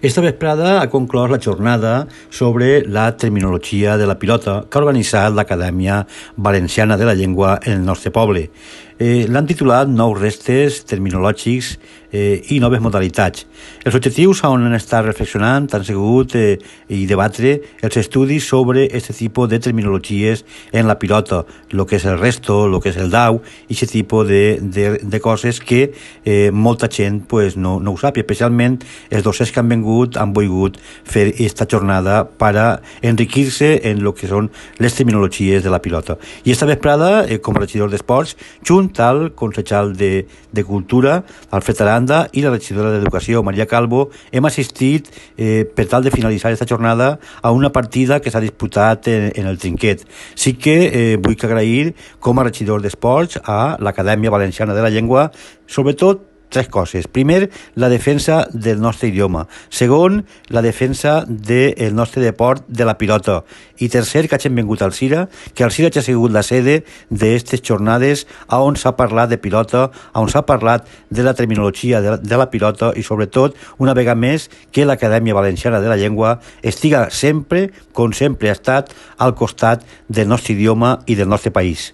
Esta vesprada ha conclòs la jornada sobre la terminologia de la pilota que ha organitzat l'Acadèmia Valenciana de la Llengua en el nostre poble. L'han titulat Nous restes terminològics i noves modalitats. Els objectius on han estat reflexionant han sigut i debatre els estudis sobre aquest tipus de terminologies en la pilota, el que és el resto, el que és el dau, i aquest tipus de coses que molta gent pues, no ho sap, especialment els docents que han vengut han volgut fer aquesta jornada per a enriquir-se en el que són les terminologies de la pilota. I esta vesprada, com a regidor d'Esports, junt al concejal de Cultura, Alfred Aranda, i la regidora d'Educació, Maria Calvo, hem assistit, per tal de finalitzar aquesta jornada, a una partida que s'ha disputat en el Trinquet. Sí que vull agrair, com a regidor d'Esports, a l'Acadèmia Valenciana de la Llengua, sobretot tres coses. Primer, la defensa del nostre idioma. Segon, la defensa del nostre deport de la pilota. I tercer, que hagin vingut al CIRA, que el CIRA ja ha sigut la sede d'aquestes jornades on s'ha parlat de pilota, on s'ha parlat de la terminologia de la pilota i, sobretot, una vegada més, que l'Acadèmia Valenciana de la Llengua estiga sempre, com sempre ha estat, al costat del nostre idioma i del nostre país.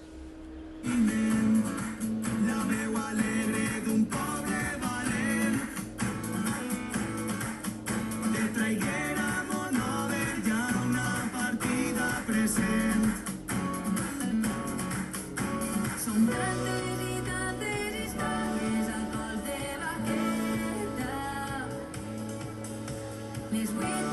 Les